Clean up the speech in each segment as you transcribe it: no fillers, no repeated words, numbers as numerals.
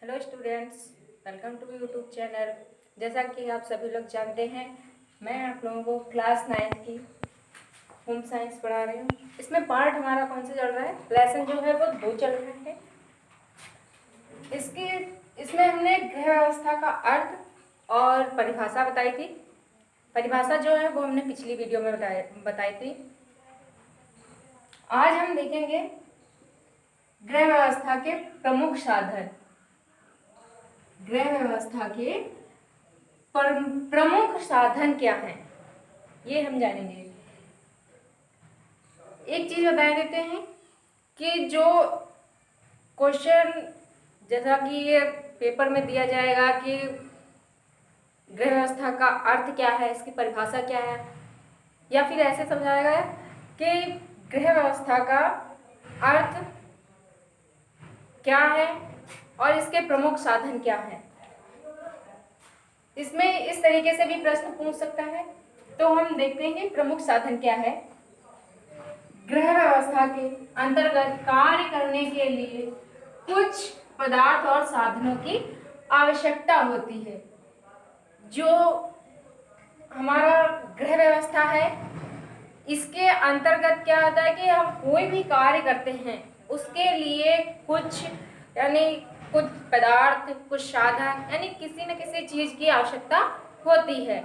Hello students, welcome to YouTube channel. जैसा कि आप सभी लोग जानते हैं, मैं आप लोगों को क्लास 9 की होम साइंस पढ़ा रही हूँ। इसमें पार्ट हमारा कौन सा चल रहा है? लेसन जो है वो 2 चल रहा है। इसमें हमने गृह व्यवस्था का अर्थ और परिभाषा बताई थी। परिभाषा जो है वो हमने पिछली वीडियो में बताई थी। आज हम देखेंगे गृह व्यवस्था के प्रमुख साधन। गृह व्यवस्था के प्रमुख साधन क्या हैं, ये हम जानेंगे। एक चीज बता देते हैं कि जो क्वेश्चन जैसा कि ये पेपर में दिया जाएगा कि गृह व्यवस्था का अर्थ क्या है, इसकी परिभाषा क्या है, या फिर ऐसे समझाया गया कि गृह व्यवस्था का अर्थ क्या है और इसके प्रमुख साधन क्या हैं। इसमें इस तरीके से भी प्रश्न पूछ सकता है। तो हम देखते हैं कि प्रमुख साधन क्या है। गृह व्यवस्था के अंतर्गत कार्य करने के लिए कुछ पदार्थ और साधनों की आवश्यकता होती है। जो हमारा गृह व्यवस्था है, इसके अंतर्गत क्या होता है कि हम कोई भी कार्य करते हैं उसके लिए कुछ पदार्थ, कुछ साधन, यानी किसी न किसी चीज की आवश्यकता होती है।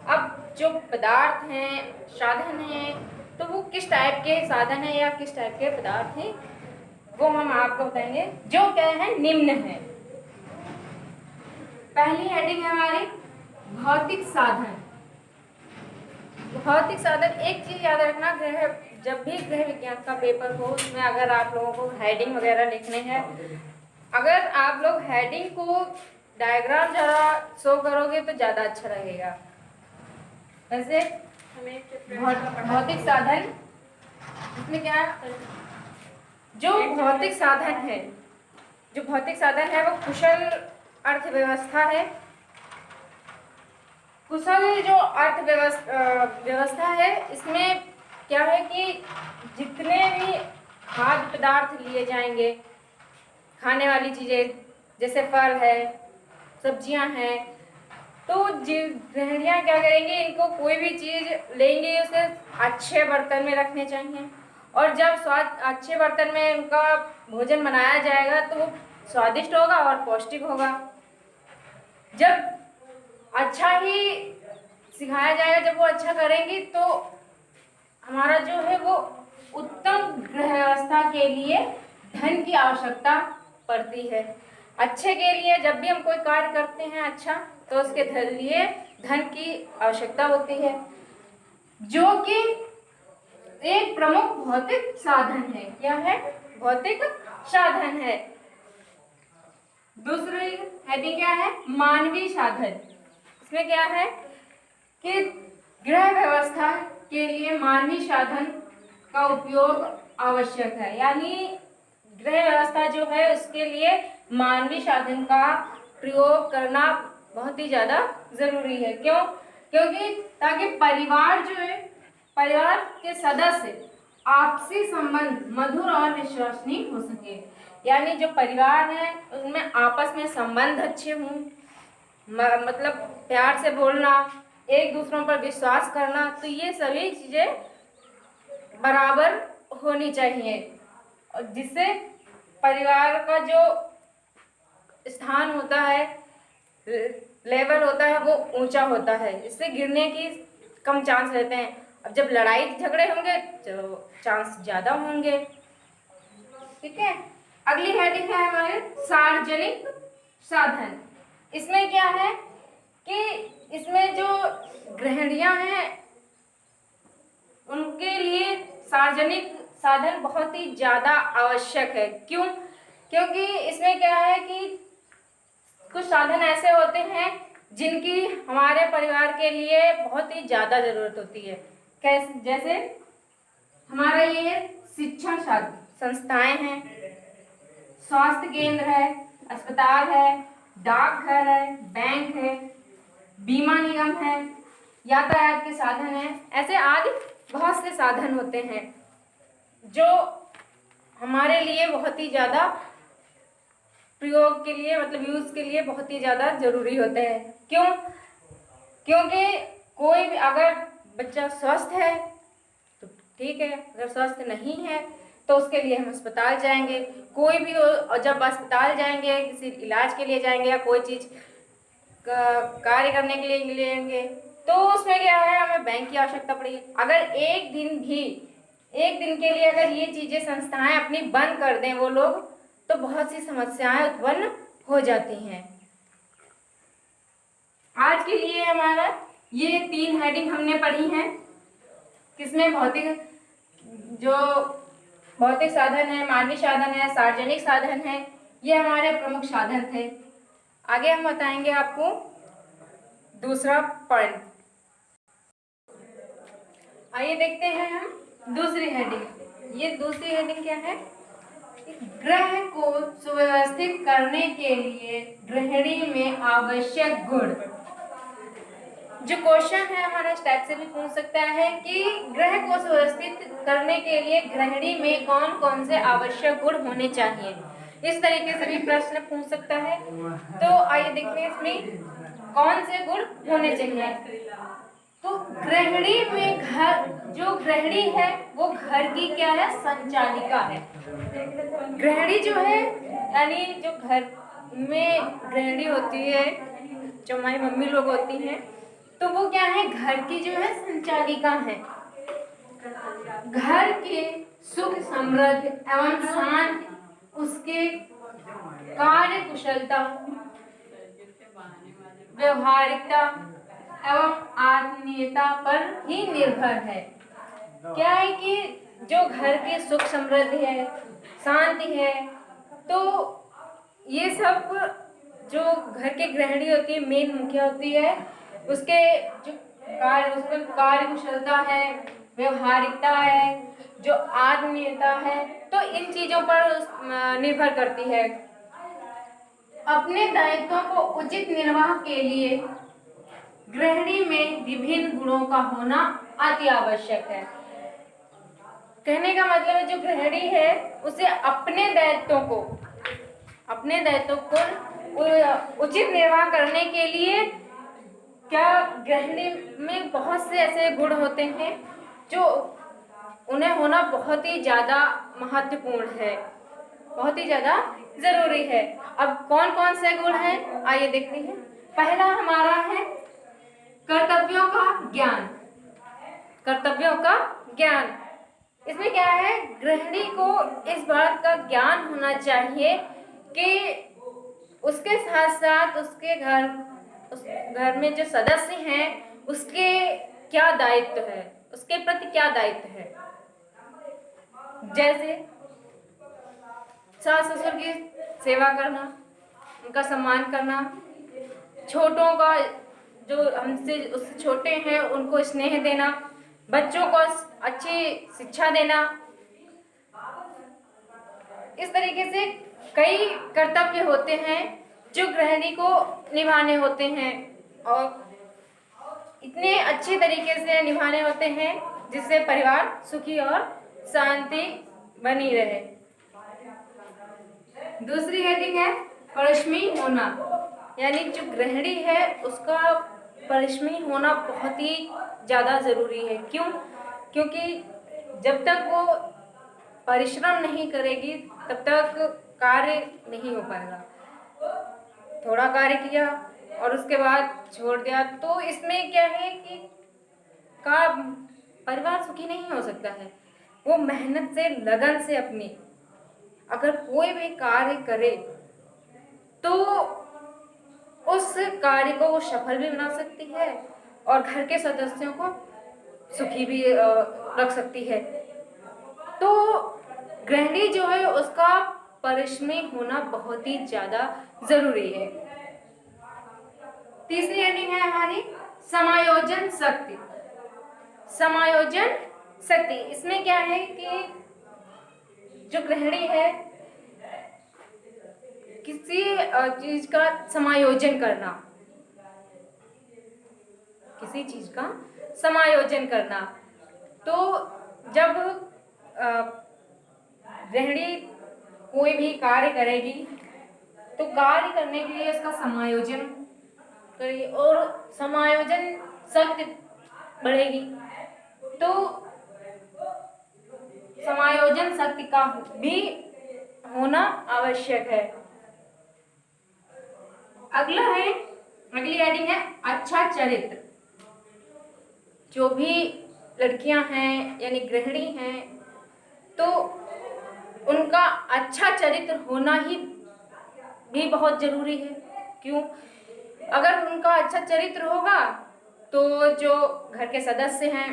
अब जो पदार्थ हैं, साधन हैं, तो वो किस टाइप के साधन हैं या किस टाइप के पदार्थ हैं, वो हम आपको बताएंगे। जो क्या है, निम्न है। पहली हेडिंग है हमारी भौतिक साधन। भौतिक साधन, एक चीज याद रखना, जब भी गृह विज्ञान का पेपर हो उसमें अगर आप लोगों को हेडिंग वगैरह लिखने हैं, अगर आप लोग हेडिंग को डायग्राम जरा शो करोगे तो ज़्यादा अच्छा लगेगा। वैसे भौतिक साधन, इसमें क्या है, जो भौतिक साधन है वो कुशल अर्थव्यवस्था है। कुशल जो अर्थव्यवस्था है, इसमें क्या है कि जितने भी खाद्य पदार्थ लिए जाएंगे, खाने वाली चीज़ें जैसे फल है, सब्जियां हैं, तो गृहिणियाँ क्या करेंगी, इनको कोई भी चीज़ लेंगे उसे अच्छे बर्तन में रखने चाहिए। और जब अच्छे बर्तन में उनका भोजन बनाया जाएगा तो वो स्वादिष्ट होगा और पौष्टिक होगा। जब अच्छा ही सिखाया जाएगा, जब वो अच्छा करेंगी तो हमारा जो है वो उत्तम गृह व्यवस्था के लिए धन की आवश्यकता पड़ती है। अच्छे के लिए जब भी हम कोई कार्य करते हैं अच्छा, तो उसके लिए धन की आवश्यकता होती है, जो कि एक प्रमुख भौतिक साधन है। क्या है? भौतिक साधन है। दूसरी हेडिंग क्या है? मानवीय साधन। इसमें क्या है कि गृह व्यवस्था के लिए मानवीय साधन का उपयोग आवश्यक है, यानी गृह व्यवस्था जो है उसके लिए मानवीय साधन का प्रयोग करना बहुत ही ज़्यादा ज़रूरी है। क्यों? क्योंकि ताकि परिवार जो है, परिवार के सदस्य आपसी संबंध मधुर और विश्वसनीय हो सके, यानी जो परिवार है उनमें आपस में संबंध अच्छे हों, मतलब प्यार से बोलना, एक दूसरों पर विश्वास करना, तो ये सभी चीज़ें बराबर होनी चाहिए, और जिससे परिवार का जो स्थान होता है, लेवल होता है, वो ऊंचा होता है। इससे गिरने की कम चांस रहते हैं। अब जब लड़ाई झगड़े होंगे तो चांस ज़्यादा होंगे। ठीक है, अगली हेडिंग है हमारे सार्वजनिक साधन। इसमें क्या है कि इसमें जो गृहिणियां हैं उनके लिए सार्वजनिक साधन बहुत ही ज़्यादा आवश्यक है। क्यों? क्योंकि इसमें क्या है कि कुछ साधन ऐसे होते हैं जिनकी हमारे परिवार के लिए बहुत ही ज़्यादा ज़रूरत होती है। कैसे? जैसे हमारा ये शिक्षण संस्थाएं हैं, स्वास्थ्य केंद्र है, अस्पताल है, डाकघर है, बैंक है, बीमा निगम है, यातायात के साधन है, ऐसे आदि बहुत से साधन होते हैं जो हमारे लिए बहुत ही ज़्यादा प्रयोग के लिए मतलब यूज के लिए बहुत ही ज़्यादा जरूरी होते हैं। क्यों? क्योंकि कोई भी अगर बच्चा स्वस्थ है तो ठीक है, अगर स्वस्थ नहीं है तो उसके लिए हम अस्पताल जाएंगे। कोई भी और जब अस्पताल जाएंगे, किसी इलाज के लिए जाएंगे या कोई चीज़ कार्य करने के लिए लेंगे तो उसमें क्या है, हमें बैंक की आवश्यकता पड़ेगी। अगर एक दिन के लिए अगर ये चीज़ें संस्थाएं अपनी बंद कर दें वो लोग, तो बहुत सी समस्याएं उत्पन्न हो जाती हैं। आज के लिए हमारा ये 3 हेडिंग हमने पढ़ी हैं, किसमें जो भौतिक साधन है, मानवीय साधन है, सार्वजनिक साधन है, ये हमारे प्रमुख साधन थे। आगे हम बताएंगे आपको दूसरा पॉइंट। आइए देखते हैं हम दूसरी हेडिंग। ये दूसरी हेडिंग क्या है? ग्रह को सुव्यवस्थित करने के लिए गृहिणी में आवश्यक गुण। जो क्वेश्चन है हमारा इस टाइप से भी पूछ सकता है कि ग्रह को सुव्यवस्थित करने के लिए गृहिणी में कौन कौन से आवश्यक गुण होने चाहिए, इस तरीके से भी प्रश्न पूछ सकता है। तो आइए देखते हैं इसमें कौन से गुण होने चाहिए। तो गृहिणी में जो गृहिणी है वो घर की क्या है? संचालिका है। गृहिणी जो है यानी जो घर में गृहिणी होती है, जो हमारी मम्मी लोग होती हैं, तो वो क्या है? घर की जो है संचालिका है। घर के सुख समृद्ध एवं शांत उसके कार्य कुशलता, व्यवहारिकता एवं आत्मीयता पर ही निर्भर है। क्या है कि जो घर की सुख समृद्धि है, शांति है, तो ये सब जो घर की गृहिणी होती है, मेन मुखिया होती है, उसके जो कार्य कुशलता है, व्यवहारिकता है, जो आत्मीयता है, तो इन चीजों पर निर्भर करती है। अपने दायित्वों को उचित निर्वाह के लिए गृहिणी में विभिन्न गुणों का होना अति आवश्यक है। कहने का मतलब है जो गृहिणी है उसे अपने दायित्वों को उचित निर्वाह करने के लिए क्या गृहिणी में बहुत से ऐसे गुण होते हैं जो उन्हें होना बहुत ही ज़्यादा महत्वपूर्ण है, बहुत ही ज़्यादा जरूरी है। अब कौन कौन से गुण हैं आइए देखते हैं। पहला हमारा है कर्तव्यों का ज्ञान। कर्तव्यों का ज्ञान, इसमें क्या है? गृहिणी को इस बात का ज्ञान होना चाहिए कि उसके साथ साथ उस घर में जो सदस्य हैं उसके क्या दायित्व है, उसके प्रति क्या दायित्व है। जैसे सास ससुर की सेवा करना, उनका सम्मान करना, छोटों का जो हमसे उससे छोटे हैं उनको स्नेह देना, बच्चों को अच्छी शिक्षा देना। इस तरीके से कई कर्तव्य होते हैं जो गृहिणी को निभाने होते हैं और इतने अच्छे तरीके से निभाने होते हैं जिससे परिवार सुखी और शांति बनी रहे। दूसरी हेडिंग है परिश्रमी होना, यानी जो गृहिणी है उसका परिश्रमी होना बहुत ही ज़्यादा ज़रूरी है। क्यों? क्योंकि जब तक वो परिश्रम नहीं करेगी तब तक कार्य नहीं हो पाएगा। थोड़ा कार्य किया और उसके बाद छोड़ दिया तो इसमें क्या है कि परिवार सुखी नहीं हो सकता है। वो मेहनत से, लगन से अपनी अगर कोई भी कार्य करे तो उस कार्य को वो सफल भी बना सकती है और घर के सदस्यों को सुखी भी रख सकती है। तो गृहिणी जो है उसका परिश्रमी होना बहुत ही ज़्यादा जरूरी है। तीसरी हेडिंग है हमारी समायोजन शक्ति। समायोजन शक्ति, इसमें क्या है कि जो गृहिणी है किसी चीज का समायोजन करना, किसी चीज का समायोजन करना। तो जब गृहिणी कोई भी कार्य करेगी तो कार्य करने के लिए इसका समायोजन करिए और समायोजन शक्ति बढ़ेगी। तो समायोजन शक्ति का भी होना आवश्यक है। अगली हेडिंग है अच्छा चरित्र। जो भी लड़कियां हैं यानी गृहिणी हैं, तो उनका अच्छा चरित्र होना ही भी बहुत जरूरी है। क्यों? अगर उनका अच्छा चरित्र होगा तो जो घर के सदस्य हैं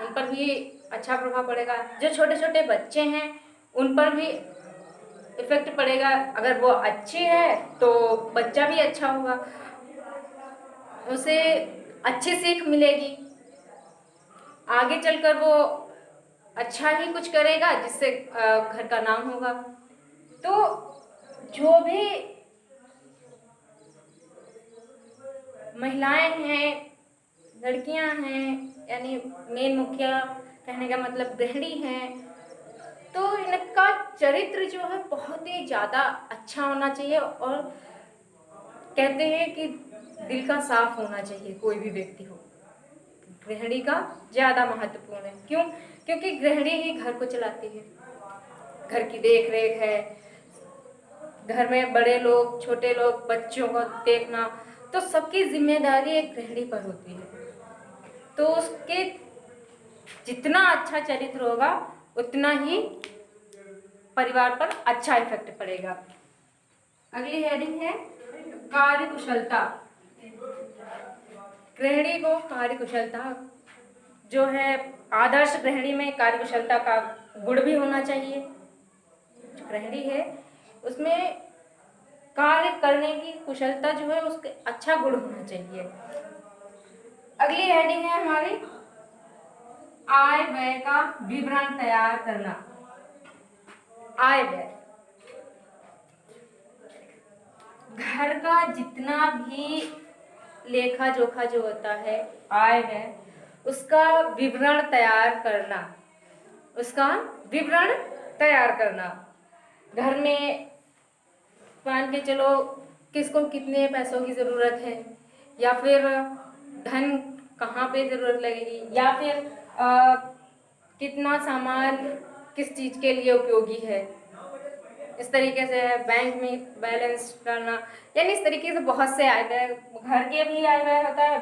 उन पर भी अच्छा प्रभाव पड़ेगा, जो छोटे छोटे बच्चे हैं उन पर भी इफेक्ट पड़ेगा। अगर वो अच्छी है तो बच्चा भी अच्छा होगा, उसे अच्छी सीख मिलेगी, आगे चलकर वो अच्छा ही कुछ करेगा जिससे घर का नाम होगा। तो जो भी महिलाएं हैं, लड़कियां हैं, यानी मेन मुखिया कहने का मतलब गृहिणी हैं, तो इनका चरित्र जो है बहुत ही ज़्यादा अच्छा होना चाहिए। और कहते हैं कि दिल का साफ होना चाहिए कोई भी व्यक्ति हो। गृहिणी का ज़्यादा महत्वपूर्ण है। क्यों? क्योंकि गृहिणी ही घर को चलाती है, घर की देख रेख है, घर में बड़े लोग छोटे लोग बच्चों को देखना, तो सबकी जिम्मेदारी एक गृहिणी पर होती है। तो उसके जितना अच्छा चरित्र होगा उतना ही परिवार पर अच्छा इफेक्ट पड़ेगा। अगली हेडिंग है कार्यकुशलता। गृहिणी को कार्यकुशलता जो है, आदर्श गृहिणी में कार्यकुशलता का गुण भी होना चाहिए। जो गृहिणी है उसमें कार्य करने की कुशलता जो है उसके अच्छा गुण होना चाहिए। अगली हेडिंग है हमारी आय व्यय का विवरण तैयार करना। आय व्यय, घर का जितना भी लेखा जोखा जो होता है आय व्यय, उसका विवरण तैयार करना। घर में मान के चलो किसको कितने पैसों की ज़रूरत है, या फिर धन कहाँ पे ज़रूरत लगेगी, या फिर कितना सामान किस चीज़ के लिए उपयोगी है, इस तरीके से बैंक में बैलेंस करना। यानी इस तरीके से बहुत से आय व्यय, घर के भी आय व्यय होता है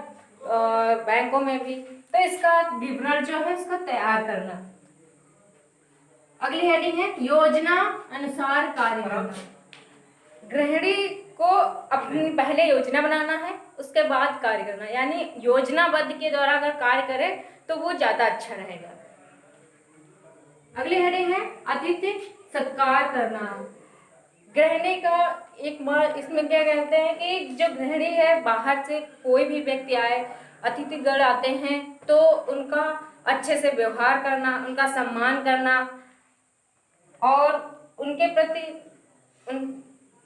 और बैंकों में भी, तो इसका विवरण जो है इसको तैयार करना। अगली हेडिंग है योजना अनुसार कार्य करना। गृहिणी को अपनी पहले योजना बनाना है, उसके बाद कार्य करना, यानी योजनाबद्ध के द्वारा अगर कार्य करे तो वो ज्यादा अच्छा रहेगा। अगली हेडिंग है अतिथि सत्कार करना। गृहिणी का एक बार इसमें क्या कहते हैं कि जो गृहिणी है, बाहर से कोई भी व्यक्ति आए, अतिथिगण आते हैं तो उनका अच्छे से व्यवहार करना, उनका सम्मान करना और उनके प्रति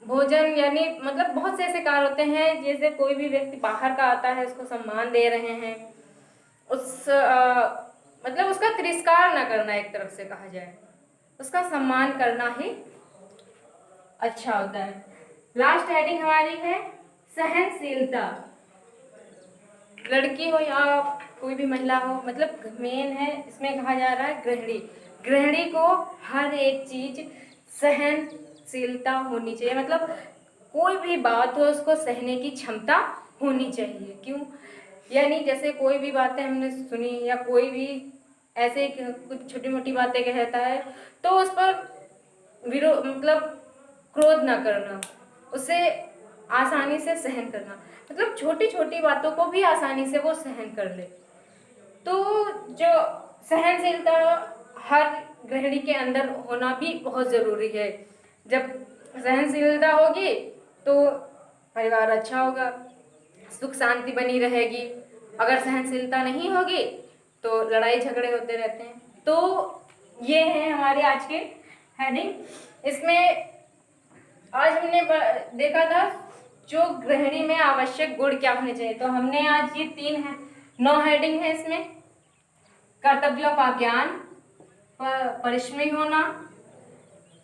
भोजन, यानी मतलब बहुत से ऐसे कार्य होते हैं जैसे कोई भी व्यक्ति बाहर का आता है उसको सम्मान दे रहे हैं, मतलब उसका तिरस्कार ना करना, एक तरफ से कहा जाए उसका सम्मान करना ही अच्छा होता है। लास्ट हेडिंग हमारी है सहनशीलता। लड़की हो या कोई भी महिला हो, मतलब मेन है इसमें कहा जा रहा है गृहिणी को हर एक चीज सहनशीलता होनी चाहिए, मतलब कोई भी बात हो उसको सहने की क्षमता होनी चाहिए। क्यों? यानी जैसे कोई भी बातें हमने सुनी या कोई भी ऐसे कुछ छोटी मोटी बातें कहता है तो उस पर मतलब क्रोध ना करना, उसे आसानी से सहन करना, मतलब छोटी छोटी बातों को भी आसानी से वो सहन कर ले। तो जो सहनशीलता हर गृहिणी के अंदर होना भी बहुत ज़रूरी है। जब सहनशीलता होगी तो परिवार अच्छा होगा, सुख शांति बनी रहेगी। अगर सहनशीलता नहीं होगी तो लड़ाई झगड़े होते रहते हैं। तो ये है हमारे आज के हेडिंग। इसमें आज हमने देखा था जो गृहिणी में आवश्यक गुण क्या होने चाहिए, तो हमने आज ये 9 हेडिंग है इसमें। कर्तव्यों का ज्ञान, परिश्रमी होना,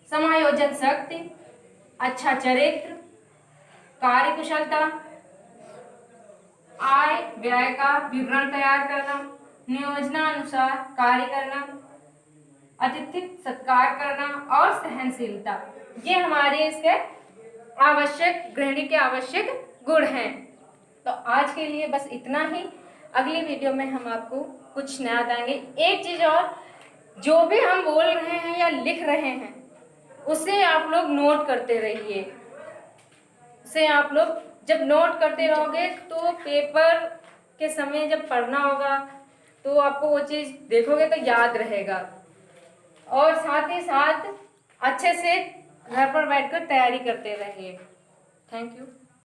समायोजन शक्ति, अच्छा चरित्र, कार्य कुशलता, आय व्यय का विवरण तैयार करना, नियोजना अनुसार कार्य करना, अतिथि सत्कार करना और सहनशीलता, ये हमारे इसके आवश्यक गृहिणी के आवश्यक गुण हैं। तो आज के लिए बस इतना ही। अगली वीडियो में हम आपको कुछ नया बताएंगे। एक चीज और, जो भी हम बोल रहे हैं या लिख रहे हैं उसे आप लोग नोट करते रहिए। उसे आप लोग जब नोट करते रहोगे तो पेपर के समय जब पढ़ना होगा तो आपको वो चीज़ देखोगे तो याद रहेगा। और साथ ही साथ अच्छे से घर पर बैठकर तैयारी करते रहिए। Thank you.